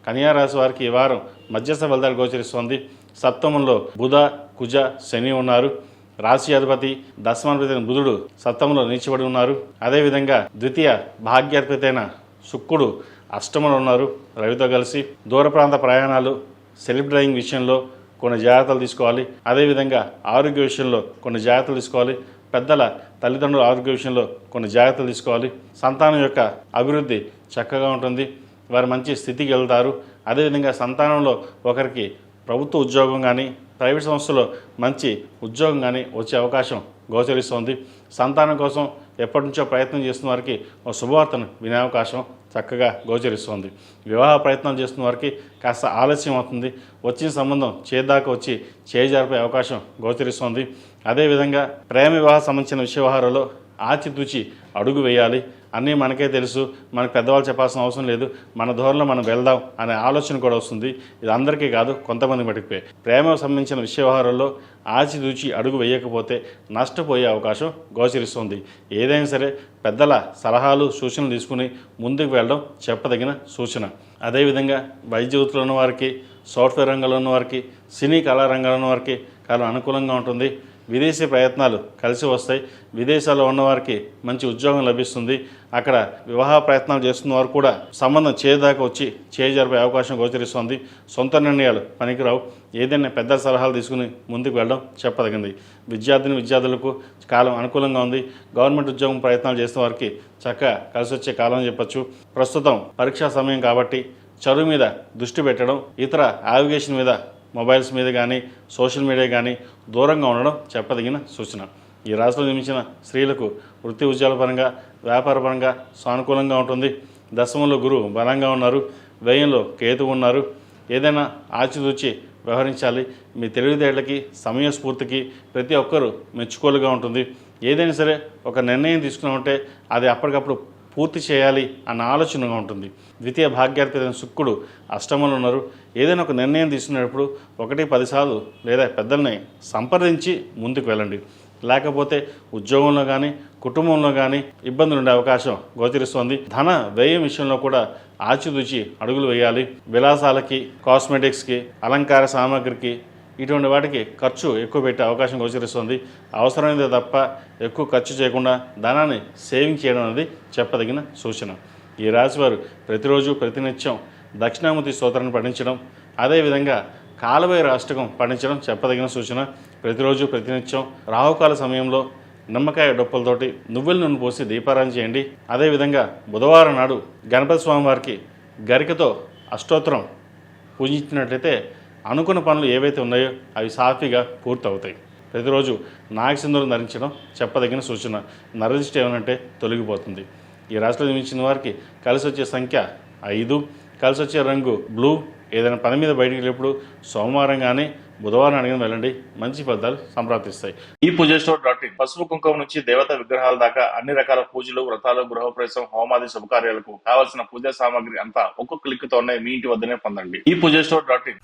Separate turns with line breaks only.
కన్యా రాశి వారికి ఈ వారం మధ్యస్థ ఫలితాలు గోచరిస్తోంది. సప్తమంలో బుధ, కుజ, శని ఉన్నారు. రాశి అధిపతి దశమాధిపతి అయిన బుధుడు సప్తమంలో నిలిచిబడి ఉన్నారు. అదేవిధంగా ద్వితీయ భాగ్యాధిపతి అయిన శుక్రుడు అష్టమంలో ఉన్నారు రవితో కలిసి. దూర ప్రాంత ప్రయాణాలు, సెల్ఫ్ డ్రైవింగ్ విషయంలో కొన్ని జాగ్రత్తలు తీసుకోవాలి. అదేవిధంగా ఆరోగ్య విషయంలో కొన్ని జాగ్రత్తలు తీసుకోవాలి. పెద్దల తల్లిదండ్రుల ఆరోగ్య విషయంలో కొన్ని జాగ్రత్తలు తీసుకోవాలి. సంతానం యొక్క అభివృద్ధి చక్కగా ఉంటుంది. వారు మంచి స్థితికి వెళ్తారు. అదేవిధంగా సంతానంలో ఒకరికి ప్రభుత్వ ఉద్యోగం కానీ ప్రైవేట్ సంస్థలో మంచి ఉద్యోగం కానీ వచ్చే అవకాశం గోచరిస్తోంది. సంతానం కోసం ఎప్పటి నుంచో ప్రయత్నం చేస్తున్న వారికి ఒక శుభవార్తను వినే అవకాశం చక్కగా గోచరిస్తోంది. వివాహ ప్రయత్నాలు చేస్తున్న వారికి కాస్త ఆలస్యం అవుతుంది. వచ్చిన సంబంధం చేదాకా వచ్చి చేజారిపోయే అవకాశం గోచరిస్తోంది. అదేవిధంగా ప్రేమ వివాహ సంబంధించిన విషయ వ్యవహారాల్లో ఆచితూచి అడుగు వేయాలి. అన్నీ మనకే తెలుసు, మనకు పెద్దవాళ్ళు చెప్పాల్సిన అవసరం లేదు, మన ధోరణిలో మనం వెళ్దాం అనే ఆలోచన కూడా వస్తుంది. ఇది అందరికీ కాదు, కొంతమంది మటుకుపోయి ప్రేమకు సంబంధించిన విషయ వ్యవహారాల్లో ఆచితూచి అడుగు వేయకపోతే నష్టపోయే అవకాశం గోచరిస్తుంది. ఏదైనా సరే పెద్దల సలహాలు సూచనలు తీసుకుని ముందుకు వెళ్ళడం చెప్పదగిన సూచన. అదేవిధంగా వైద్య వృత్తిలో ఉన్న వారికి, సాఫ్ట్వేర్ రంగంలో ఉన్న వారికి, సినీ కళా రంగంలో ఉన్న వారికి చాలా అనుకూలంగా ఉంటుంది. విదేశీ ప్రయత్నాలు కలిసి వస్తాయి. విదేశాల్లో ఉన్నవారికి మంచి ఉద్యోగం లభిస్తుంది. అక్కడ వివాహ ప్రయత్నాలు చేస్తున్న వారు కూడా సంబంధం చేదాకా వచ్చి చేజరిపే అవకాశం గోచరిస్తుంది. సొంత నిర్ణయాలు పనికిరావు. ఏదైనా పెద్ద సలహాలు తీసుకుని ముందుకు వెళ్ళడం చెప్పదగింది. విద్యార్థులకు కాలం అనుకూలంగా ఉంది. గవర్నమెంట్ ఉద్యోగం ప్రయత్నాలు చేస్తున్న వారికి చక్కగా కలిసి వచ్చే కాలం చెప్పచ్చు. ప్రస్తుతం పరీక్షా సమయం కాబట్టి చదువు మీద దృష్టి పెట్టడం, ఇతర యావిగేషన్ మీద, మొబైల్స్ మీద కానీ సోషల్ మీడియా కానీ దూరంగా ఉండడం చెప్పదగిన సూచన. ఈ రాశిలో జన్మించిన స్త్రీలకు వృత్తి ఉద్యోగాల పరంగా, వ్యాపార పరంగా సానుకూలంగా ఉంటుంది. దశమంలో గురువు బలంగా ఉన్నారు. వ్యయంలో కేతువు ఉన్నారు. ఏదైనా ఆచితూచి వ్యవహరించాలి. మీ తెలివితేటలకి, సమయస్ఫూర్తికి ప్రతి ఒక్కరూ మెచ్చుకోలుగా ఉంటుంది. ఏదైనా సరే ఒక నిర్ణయం తీసుకున్నామంటే అది అప్పటికప్పుడు పూర్తి చేయాలి అన్న ఆలోచనగా ఉంటుంది. ద్వితీయ భాగ్యాధిపతి శుక్రుడు అష్టమంలో ఉన్నారు. ఏదైనా ఒక నిర్ణయం తీసుకునేటప్పుడు 1-10 సార్లు లేదా పెద్దల్ని సంప్రదించి ముందుకు వెళ్ళండి. లేకపోతే ఉద్యోగంలో కానీ కుటుంబంలో కానీ ఇబ్బందులు ఉండే అవకాశం గోచరిస్తోంది. ధన వ్యయం విషయంలో కూడా ఆచితూచి అడుగులు వేయాలి. విలాసాలకి, కాస్మెటిక్స్కి, అలంకార సామాగ్రికి, ఇటువంటి వాటికి ఖర్చు ఎక్కువ పెట్టే అవకాశం గోచరిస్తుంది. అవసరమైనది తప్ప ఎక్కువ ఖర్చు చేయకుండా ధనాన్ని సేవింగ్ చేయడం అనేది చెప్పదగిన సూచన. ఈ రాశివారు ప్రతిరోజు ప్రతినిత్యం దక్షిణామూర్తి స్తోత్రాన్ని పఠించడం, అదేవిధంగా కాలభైరవ అష్టకం పఠించడం చెప్పదగిన సూచన. ప్రతిరోజు ప్రతినిత్యం రాహుకాల సమయంలో నిమ్మకాయ డొప్పలతోటి నువ్వుల నూనె పోసి దీపారాధన చేయండి. అదేవిధంగా బుధవారం నాడు గణపతి స్వామివారికి గరికతో అష్టోత్తరం పూజించినట్లయితే అనుకున్న పనులు ఏవైతే ఉన్నాయో అవి సాఫీగా పూర్తవుతాయి. ప్రతిరోజు నాగసింధూరం ధరించడం చెప్పదగిన సూచన. నరదిష్టి ఏమనంటే తొలగిపోతుంది. ఈ రాశిలో జన్మించిన వారికి కలిసి వచ్చే సంఖ్య 5, కలిసి వచ్చే రంగు బ్లూ. ఏదైనా పని మీద బయటికి వెళ్ళినప్పుడు సోమవారం కానీ బుధవారం అడిగిన వెళ్ళండి, మంచి ఫలితాలు సంప్రాప్తిస్తాయి. ఈ పూజస్టోర్.in పసుపు కుంకుమ నుంచి దేవతా విగ్రహాల దాకా అన్ని రకాల పూజలు, వ్రతాలు, గృహప్రవేశం, హోమాది శుభకార్యాలకు కావలసిన పూజా సామాగ్రి అంతా ఒక్కొక్క క్లిక్ తోనే మీ ఇంటి వద్దనే పొందండి. ఈ పూజస్టోర్.in